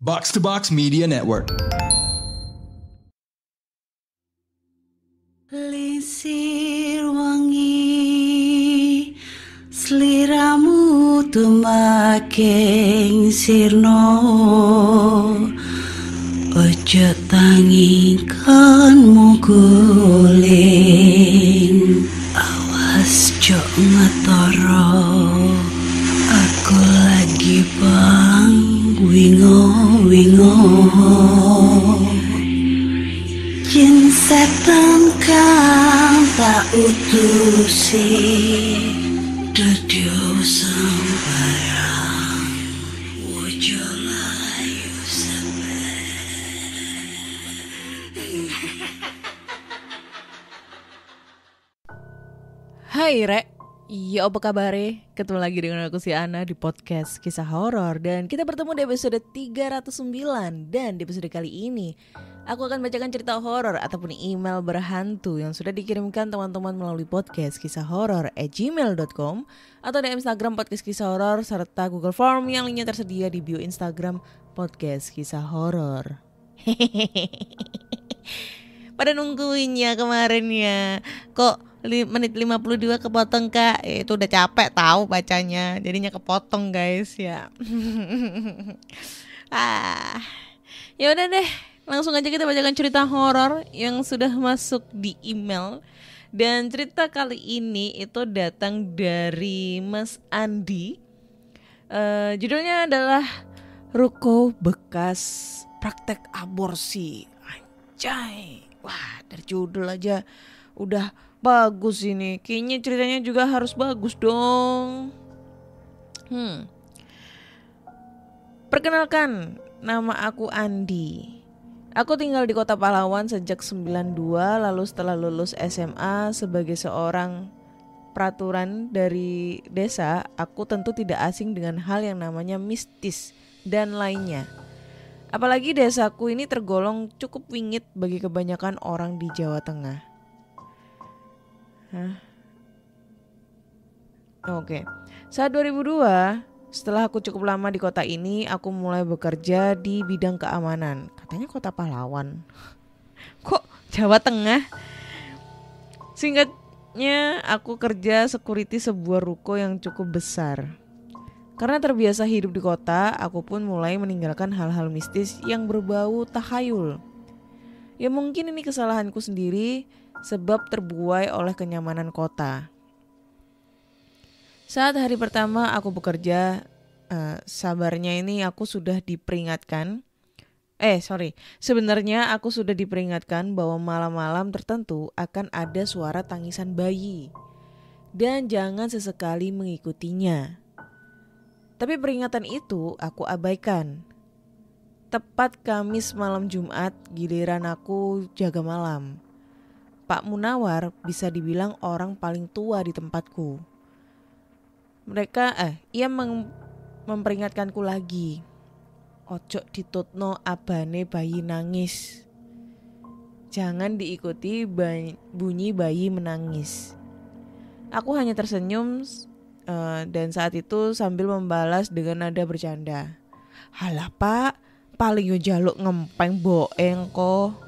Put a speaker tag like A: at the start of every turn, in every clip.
A: Box to Box Media Network.
B: Lisir wangi sliramu tumaking sirno ojo tangingkanmu guling awas jo ngetoro aku lagi bang wingo Yen setan kang tak utusi dadya sembarang wojo layu
C: Hai Rek, iya apa kabare? Ketemu lagi dengan aku si Ana di podcast kisah horor. Dan kita bertemu di episode 309. Dan di episode kali ini aku akan bacakan cerita horor ataupun email berhantu yang sudah dikirimkan teman-teman melalui podcast kisah horor@gmail.com atau di Instagram podcast kisah horor serta Google Form yang linknya tersedia di bio Instagram podcast kisah horor. Pada nungguinnya kemarin ya. Kok menit 52 kepotong kak? Itu udah capek tahu bacanya. Jadinya kepotong guys ya. Ya udah deh. Langsung aja kita bacakan cerita horor yang sudah masuk di email. Dan cerita kali ini itu datang dari Mas Andi. Judulnya adalah Ruko Bekas Praktek Aborsi. Anjay. Wah, dari judul aja udah bagus ini. Kayaknya ceritanya juga harus bagus dong. Perkenalkan, nama aku Andi. Aku tinggal di Kota Pahlawan sejak 92, lalu setelah lulus SMA sebagai seorang peraturan dari desa, aku tentu tidak asing dengan hal yang namanya mistis dan lainnya. Apalagi desaku ini tergolong cukup wingit bagi kebanyakan orang di Jawa Tengah. Oke. Saat 2002, setelah aku cukup lama di kota ini, aku mulai bekerja di bidang keamanan. Katanya Kota Pahlawan. Kok Jawa Tengah? Singkatnya, aku kerja security sebuah ruko yang cukup besar. Karena terbiasa hidup di kota, aku pun mulai meninggalkan hal-hal mistis yang berbau tahayul. Ya mungkin ini kesalahanku sendiri, sebab terbuai oleh kenyamanan kota. Saat hari pertama aku bekerja, sabarnya ini aku sudah diperingatkan. Sebenarnya aku sudah diperingatkan bahwa malam-malam tertentu akan ada suara tangisan bayi. Dan jangan sesekali mengikutinya. Tapi peringatan itu aku abaikan. Tepat Kamis malam Jumat, giliran aku jaga malam. Pak Munawar bisa dibilang orang paling tua di tempatku. Ia memperingatkanku lagi. Ojo ditutno abane bayi nangis. Jangan diikuti bunyi bayi menangis. Aku hanya tersenyum dan saat itu sambil membalas dengan nada bercanda. Halah pak, paling yo jaluk ngempeng boeng kok.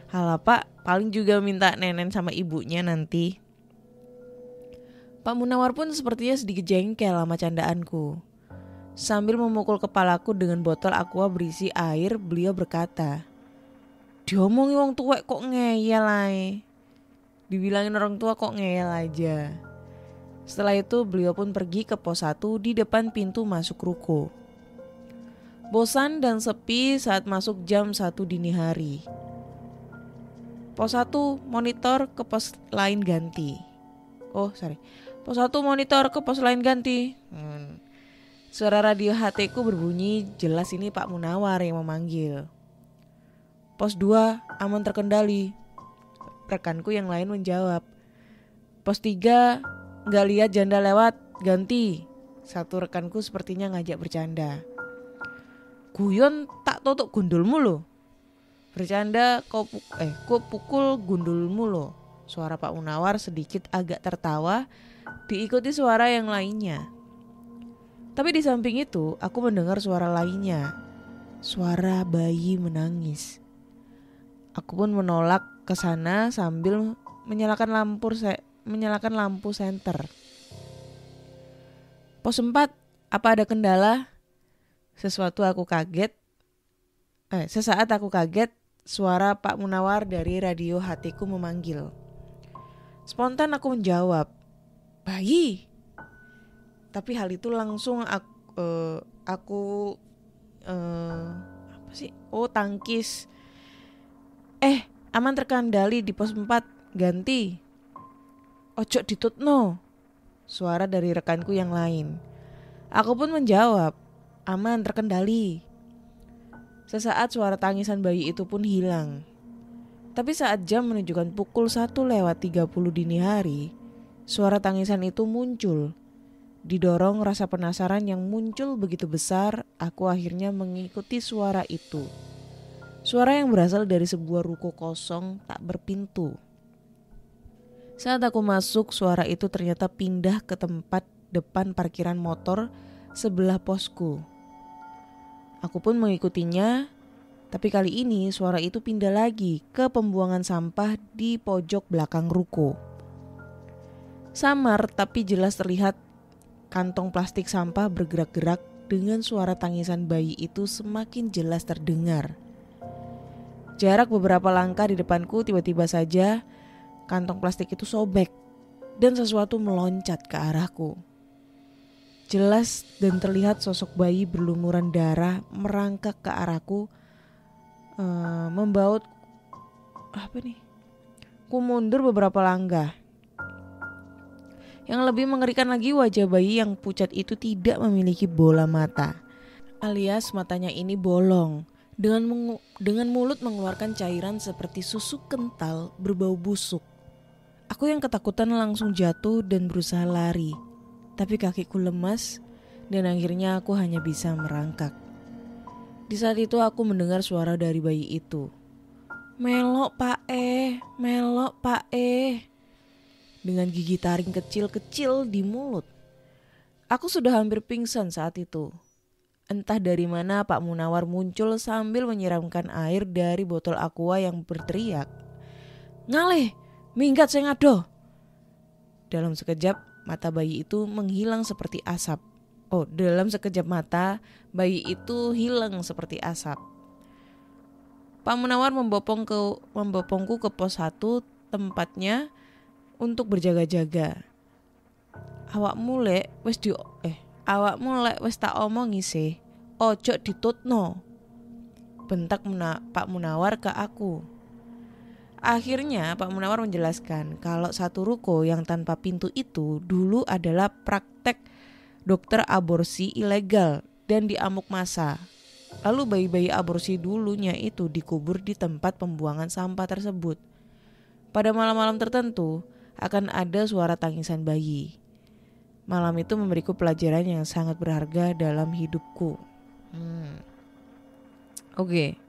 C: Halah pak, paling juga minta nenen sama ibunya nanti. Pak Munawar pun sepertinya sedikit jengkel sama candaanku. Sambil memukul kepalaku dengan botol aqua berisi air, beliau berkata, "Diomongi wong tuwek kok ngeyel ae. Dibilangin orang tua kok ngeyel aja." Setelah itu beliau pun pergi ke pos 1 di depan pintu masuk ruko. Bosan dan sepi saat masuk jam 1 dini hari. Pos 1 monitor ke pos lain ganti. Pos 1 monitor ke pos lain ganti. Suara radio HT ku berbunyi, jelas ini Pak Munawar yang memanggil. Pos 2 aman terkendali. Rekanku yang lain menjawab. Pos 3 gak lihat janda lewat, ganti. Satu rekanku sepertinya ngajak bercanda. Guyon tak tutuk gundulmu lo. Bercanda kok pukul gundulmu lo. Suara Pak Munawar sedikit agak tertawa, diikuti suara yang lainnya. Tapi di samping itu aku mendengar suara lainnya. suara bayi menangis. Aku pun menolak ke sana sambil menyalakan lampu senter. Pos 4, apa ada kendala? Sesaat aku kaget, suara Pak Munawar dari radio hatiku memanggil. Spontan aku menjawab, bayi. Tapi hal itu langsung tangkis. Aman terkendali di pos 4, ganti. Ojo ditutno. Suara dari rekanku yang lain. Aku pun menjawab, aman terkendali. Sesaat suara tangisan bayi itu pun hilang. Tapi saat jam menunjukkan pukul 1:30 dini hari, suara tangisan itu muncul. Didorong rasa penasaran yang muncul begitu besar, aku akhirnya mengikuti suara itu. Suara yang berasal dari sebuah ruko kosong tak berpintu. Saat aku masuk, suara itu ternyata pindah ke tempat depan parkiran motor sebelah posku. Aku pun mengikutinya, tapi kali ini suara itu pindah lagi ke pembuangan sampah di pojok belakang ruko. Samar tapi jelas terlihat kantong plastik sampah bergerak-gerak dengan suara tangisan bayi itu semakin jelas terdengar. Jarak beberapa langkah di depanku tiba-tiba saja kantong plastik itu sobek dan sesuatu meloncat ke arahku. Jelas dan terlihat sosok bayi berlumuran darah merangkak ke arahku, membaut ku mundur beberapa langkah. Yang lebih mengerikan lagi, wajah bayi yang pucat itu tidak memiliki bola mata, alias matanya ini bolong, dengan mulut mengeluarkan cairan seperti susu kental berbau busuk. Aku yang ketakutan langsung jatuh dan berusaha lari. Tapi kakiku lemas dan akhirnya aku hanya bisa merangkak. Di saat itu aku mendengar suara dari bayi itu. Melok pak dengan gigi taring kecil-kecil di mulut. Aku sudah hampir pingsan saat itu. Entah dari mana Pak Munawar muncul sambil menyiramkan air dari botol aqua yang berteriak, "Ngalih, minggat sing adoh." Dalam sekejap mata bayi itu menghilang seperti asap. Dalam sekejap mata bayi itu hilang seperti asap. Pak Munawar membopongku ke pos 1 tempatnya untuk berjaga-jaga. Awakmu lek wis tak omongi sih, ojo ditutno. Bentak Pak Munawar ke aku. Akhirnya Pak Munawar menjelaskan kalau satu ruko yang tanpa pintu itu dulu adalah praktek dokter aborsi ilegal dan diamuk massa. Lalu bayi-bayi aborsi dulunya itu dikubur di tempat pembuangan sampah tersebut. Pada malam-malam tertentu akan ada suara tangisan bayi. Malam itu memberiku pelajaran yang sangat berharga dalam hidupku. Oke.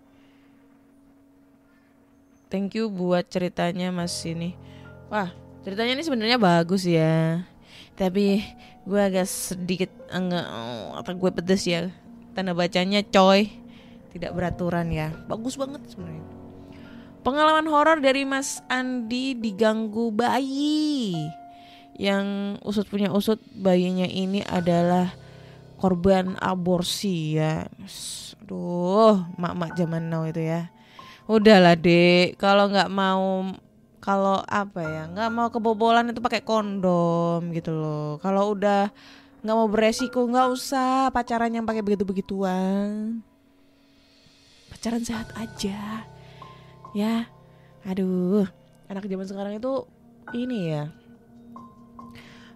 C: Thank you buat ceritanya Mas ini. Wah, ceritanya ini sebenarnya bagus ya. Tapi gue agak sedikit atau gue pedes ya. Tanda bacanya coy. Tidak beraturan ya. Bagus banget sebenarnya. Pengalaman horor dari Mas Andi diganggu bayi. Yang usut punya usut, bayinya ini adalah korban aborsi ya. Aduh, mak-mak zaman now itu ya. Udahlah dek, kalau nggak mau kebobolan itu pakai kondom gitu loh. Kalau udah nggak mau beresiko, nggak usah pacaran yang pakai begitu-begituan. Pacaran sehat aja, ya. Aduh, anak zaman sekarang itu ini ya.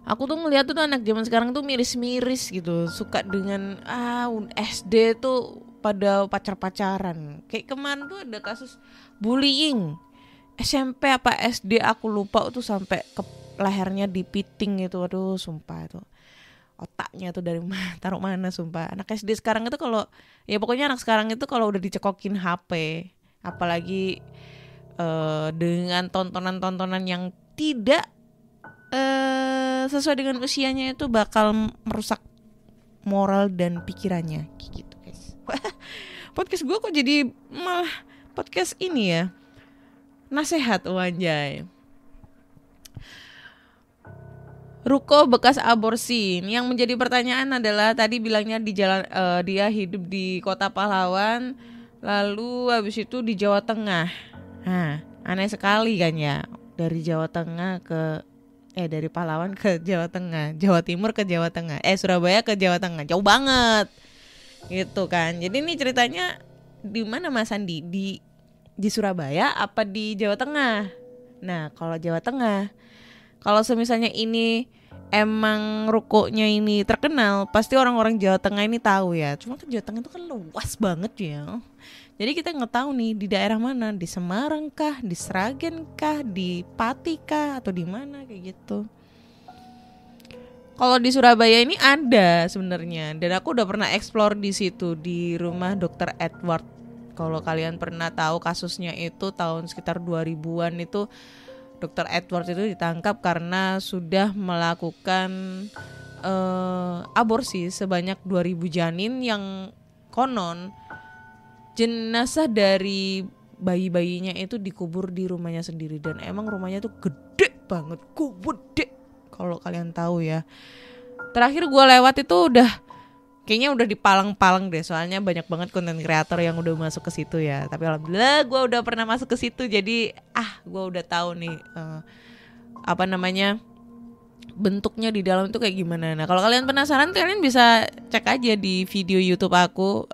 C: Aku tuh ngeliat tuh anak zaman sekarang tuh miris-miris gitu, suka dengan SD tuh pada pacar-pacaran. Kayak kemarin tuh ada kasus bullying SMP apa SD aku lupa tuh, sampai ke lehernya dipiting itu. Aduh sumpah itu otaknya tuh dari taruh mana sumpah. Anak SD sekarang itu pokoknya anak sekarang itu kalau udah dicekokin HP, apalagi dengan tontonan-tontonan yang tidak sesuai dengan usianya, itu bakal merusak moral dan pikirannya gitu guys. podcast gue kok jadi malah podcast ini ya, nasehat wanjay. Ruko bekas aborsi. Yang menjadi pertanyaan adalah tadi bilangnya di jalan dia hidup di Kota Pahlawan, lalu habis itu di Jawa Tengah. Nah, aneh sekali kan ya, dari Jawa Tengah ke dari Pahlawan ke Jawa Tengah, Jawa Timur ke Jawa Tengah, Surabaya ke Jawa Tengah, jauh banget. Gitu kan. Jadi ini ceritanya di mana Mas Andi? Di Surabaya apa di Jawa Tengah? Nah, kalau Jawa Tengah, kalau semisalnya ini emang rukonya ini terkenal, pasti orang-orang Jawa Tengah ini tahu ya. Cuma kan Jawa Tengah itu kan luas banget ya. Jadi kita nggak tahu nih di daerah mana, di Semarang kah, di Sragen kah, di Pati kah, atau di mana kayak gitu. Kalau di Surabaya ini ada sebenarnya, dan aku udah pernah explore di situ di rumah Dr. Edward. Kalau kalian pernah tahu kasusnya itu tahun sekitar 2000-an itu, Dr. Edward itu ditangkap karena sudah melakukan aborsi sebanyak 2000 janin yang konon jenazah dari bayi-bayinya itu dikubur di rumahnya sendiri. Dan emang rumahnya tuh gede banget, gede kalau kalian tahu ya. Terakhir gue lewat itu kayaknya udah dipalang-palang deh, soalnya banyak banget konten kreator yang udah masuk ke situ ya. Tapi alhamdulillah gue udah pernah masuk ke situ, jadi gue udah tahu nih bentuknya di dalam itu kayak gimana. Nah kalau kalian penasaran, kalian bisa cek aja di video YouTube aku,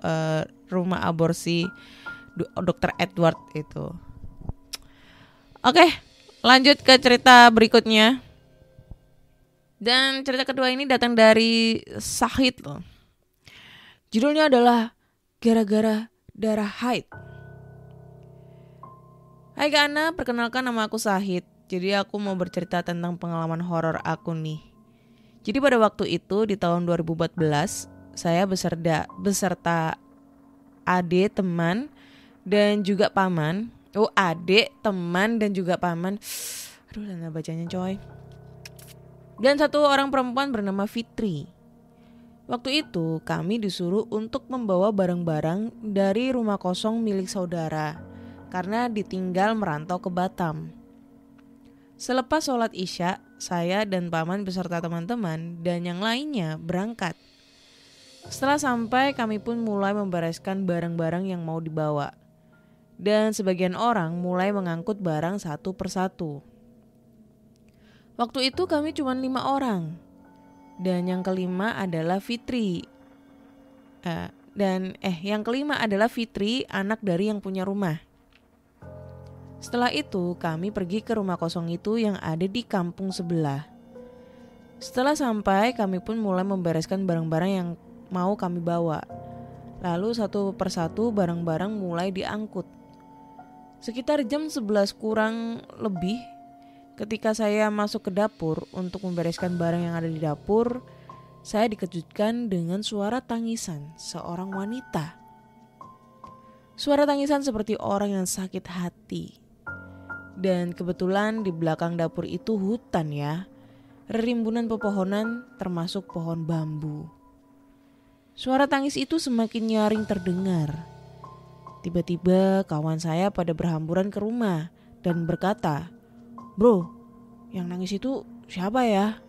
C: rumah aborsi Dr. Edward itu. Oke, lanjut ke cerita berikutnya. Dan cerita kedua ini datang dari Sahid loh. Judulnya adalah Gara-gara Darah Haid. Hai Kak Ana, perkenalkan nama aku Sahid. Jadi aku mau bercerita tentang pengalaman horor aku nih. Jadi pada waktu itu di tahun 2014, saya beserta adik, teman, dan juga paman. Adik, teman, dan juga paman. Aduh, lama bacanya coy. Dan satu orang perempuan bernama Fitri. Waktu itu kami disuruh untuk membawa barang-barang dari rumah kosong milik saudara karena ditinggal merantau ke Batam. Selepas sholat Isya, saya dan paman beserta teman-teman dan yang lainnya berangkat. Setelah sampai, kami pun mulai membereskan barang-barang yang mau dibawa. Dan sebagian orang mulai mengangkut barang satu persatu. Waktu itu kami cuma 5 orang. Dan yang kelima adalah Fitri. Yang kelima adalah Fitri, anak dari yang punya rumah. Setelah itu kami pergi ke rumah kosong itu yang ada di kampung sebelah. Setelah sampai, kami pun mulai membereskan barang-barang yang mau kami bawa. Lalu satu persatu barang-barang mulai diangkut. Sekitar jam 11 kurang lebih, ketika saya masuk ke dapur untuk membereskan barang yang ada di dapur, saya dikejutkan dengan suara tangisan seorang wanita. Suara tangisan seperti orang yang sakit hati. Dan kebetulan di belakang dapur itu hutan ya, rimbunan pepohonan termasuk pohon bambu. Suara tangis itu semakin nyaring terdengar. Tiba-tiba kawan saya pada berhamburan ke rumah dan berkata, "Bro, yang nangis itu siapa ya?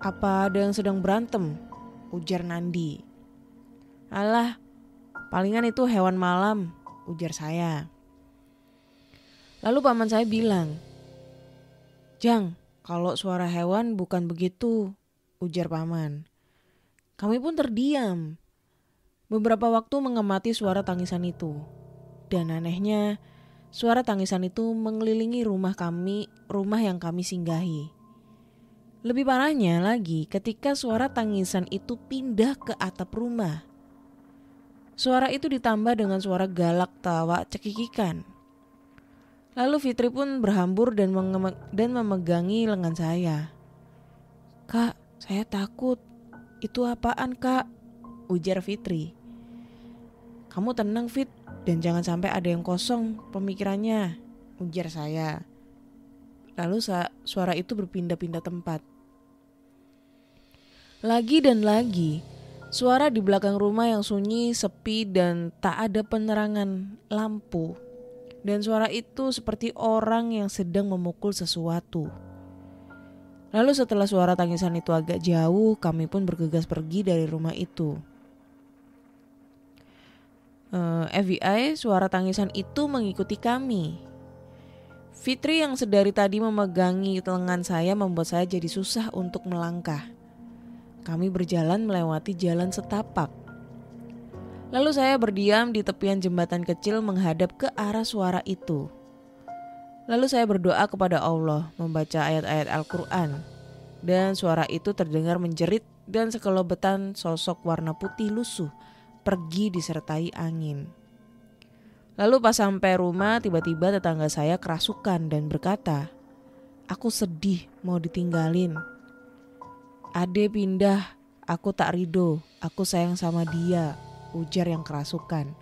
C: Apa ada yang sedang berantem?" ujar Nandi. "Alah, palingan itu hewan malam," ujar saya. Lalu paman saya bilang, "Jang, kalau suara hewan bukan begitu," ujar paman. Kami pun terdiam. Beberapa waktu mengamati suara tangisan itu. Dan anehnya, suara tangisan itu mengelilingi rumah yang kami singgahi. Lebih parahnya lagi ketika suara tangisan itu pindah ke atap rumah. Suara itu ditambah dengan suara galak tawa cekikikan. Lalu Fitri pun berhambur dan memegangi lengan saya. "Kak, saya takut." "Itu apaan Kak?" ujar Fitri. "Kamu tenang Fit, dan jangan sampai ada yang kosong pemikirannya," ujar saya. Lalu suara itu berpindah-pindah tempat. Lagi dan lagi, Suara di belakang rumah yang sunyi, sepi, dan tak ada penerangan lampu. Dan suara itu seperti orang yang sedang memukul sesuatu. Lalu setelah suara tangisan itu agak jauh, kami pun bergegas pergi dari rumah itu. FBI, suara tangisan itu mengikuti kami. Fitri yang sedari tadi memegangi lengan saya membuat saya jadi susah untuk melangkah. Kami berjalan melewati jalan setapak. Lalu saya berdiam di tepian jembatan kecil menghadap ke arah suara itu. Lalu saya berdoa kepada Allah, membaca ayat-ayat Al-Quran. Dan suara itu terdengar menjerit dan sekelobetan sosok warna putih lusuh pergi disertai angin. Lalu pas sampai rumah tiba-tiba tetangga saya kerasukan dan berkata, "Aku sedih mau ditinggalin. Ade pindah, aku tak ridho, aku sayang sama dia," ujar yang kerasukan.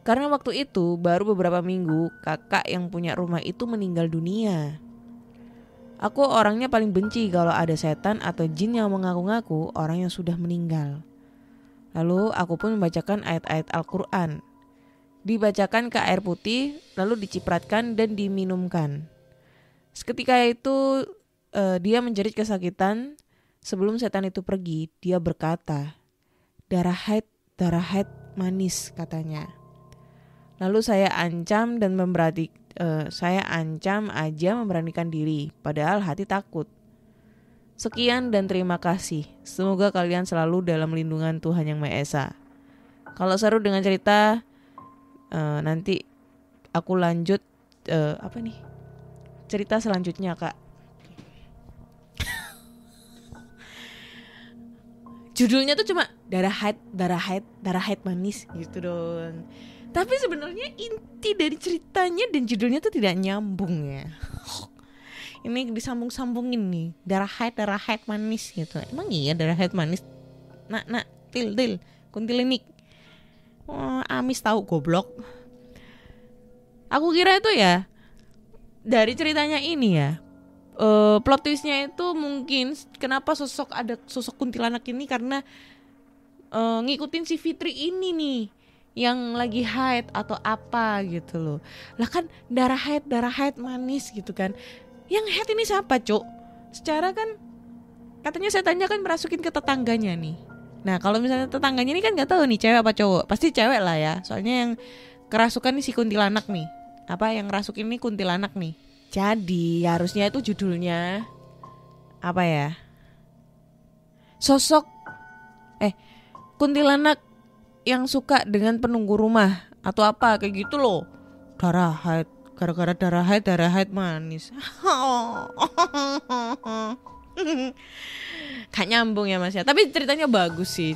C: Karena waktu itu baru beberapa minggu kakak yang punya rumah itu meninggal dunia. Aku orangnya paling benci kalau ada setan atau jin yang mengaku-ngaku orang yang sudah meninggal. Lalu aku pun membacakan ayat-ayat Al-Quran. Dibacakan ke air putih, lalu dicipratkan dan diminumkan. Seketika itu dia menjerit kesakitan. Sebelum setan itu pergi, dia berkata, darah haid manis," katanya. Lalu saya ancam aja memberanikan diri, padahal hati takut. Sekian dan terima kasih. Semoga kalian selalu dalam lindungan Tuhan Yang Maha Esa. Kalau seru dengan cerita, nanti aku lanjut cerita selanjutnya, Kak. Judulnya tuh cuma darah haid manis gitu doang. Tapi sebenarnya inti dari ceritanya dan judulnya tuh tidak nyambung ya. Ini disambung-sambungin nih, darah haid manis gitu. Emang iya darah haid manis? Nak, til, kuntilanak. Oh, amis tahu goblok. Aku kira itu ya dari ceritanya ini ya. Plot twistnya itu mungkin kenapa ada sosok kuntilanak ini karena ngikutin si Fitri ini nih yang lagi haid atau apa gitu loh. Lah kan darah haid manis gitu kan. Yang haid ini siapa, Cuk? Secara kan katanya setannya kan merasukin ke tetangganya nih. Nah kalau misalnya tetangganya ini kan gak tahu nih cewek apa cowok. Pasti cewek lah ya. Soalnya yang kerasukan nih si kuntilanak nih. Yang rasukin ini kuntilanak nih. Jadi harusnya itu judulnya apa ya? Kuntilanak yang suka dengan penunggu rumah atau apa kayak gitu loh. Darah haid, gara-gara darah haid manis. Gak nyambung ya Mas ya. Tapi ceritanya bagus sih,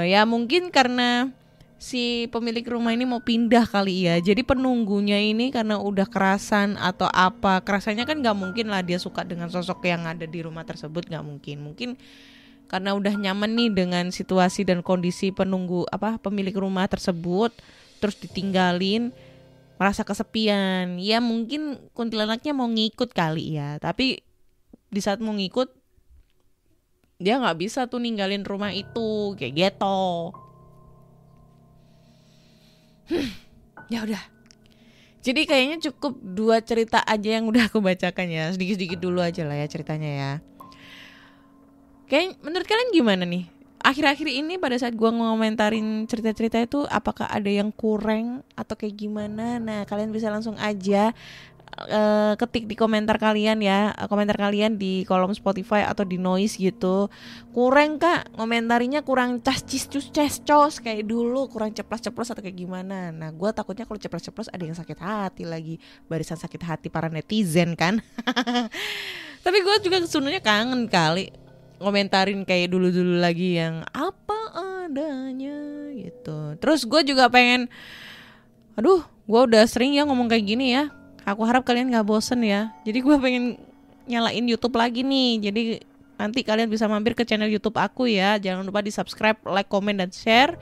C: ya mungkin karena si pemilik rumah ini mau pindah kali ya. Jadi penunggunya ini karena udah kerasan atau apa. Kerasannya kan gak mungkin lah dia suka dengan sosok yang ada di rumah tersebut. Gak mungkin. Mungkin karena udah nyaman nih dengan situasi dan kondisi pemilik rumah tersebut. Terus ditinggalin, merasa kesepian. Ya mungkin kuntilanaknya mau ngikut kali ya. Tapi di saat mau ngikut, dia gak bisa tuh ninggalin rumah itu. Kayak gitu. Ya udah. Jadi kayaknya cukup 2 cerita aja yang udah aku bacakan ya. Sedikit-sedikit dulu aja lah ya ceritanya ya. Kayak menurut kalian gimana nih? Akhir-akhir ini pada saat gua ngomentarin cerita-cerita itu apakah ada yang kurang atau kayak gimana? Nah, kalian bisa langsung aja ketik di komentar kalian ya. Komentar kalian di kolom Spotify atau di Noise gitu. Kurang Kak, komentarinya kurang cas-cis-cus-ces-cos kayak dulu, kurang ceplos-ceplos atau kayak gimana. Nah, gue takutnya kalau ceplos-ceplos ada yang sakit hati lagi, barisan sakit hati para netizen kan. Tapi gue juga sebenarnya kangen kali komentarin kayak dulu-dulu lagi yang apa adanya gitu. Terus gue juga pengen, gue udah sering ya ngomong kayak gini ya. Aku harap kalian gak bosen ya. Jadi gue pengen nyalain YouTube lagi nih. Jadi nanti kalian bisa mampir ke channel YouTube aku ya. Jangan lupa di subscribe, like, komen, dan share.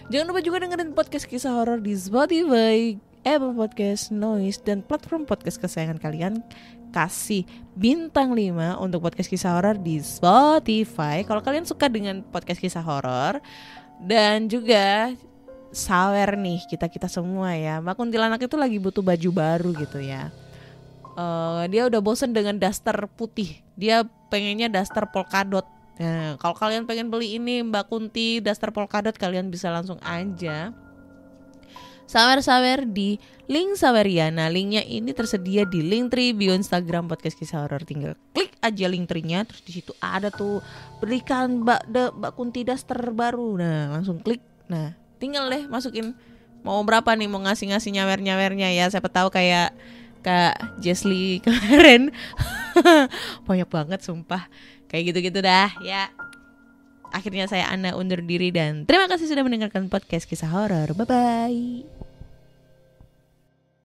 C: Jangan lupa juga dengerin podcast kisah horor di Spotify. Apple Podcast, Noise, dan platform podcast kesayangan kalian. Kasih bintang 5 untuk podcast kisah horor di Spotify kalau kalian suka dengan podcast kisah horor. Dan juga sawer nih kita semua ya, Mbak Kuntilanak itu lagi butuh baju baru gitu ya. Dia udah bosen dengan daster putih, dia pengennya daster polkadot. Nah, kalau kalian pengen beli ini Mbak Kunti daster polkadot, kalian bisa langsung aja sawer-sawer di link Saweriana. Linknya ini tersedia di Linktree bio Instagram podcast kisah horor. Tinggal klik aja Linktree-nya, terus di situ ada tuh berikan Mbak Kunti daster baru. Nah, langsung klik. Nah, tinggal deh masukin mau berapa nih, mau ngasih nyawer-nyawernya ya. Siapa tahu kayak Kak Jesly kemarin banyak banget sumpah. Kayak gitu-gitu dah ya. Akhirnya saya Ana undur diri dan terima kasih sudah mendengarkan podcast kisah horor. Bye bye.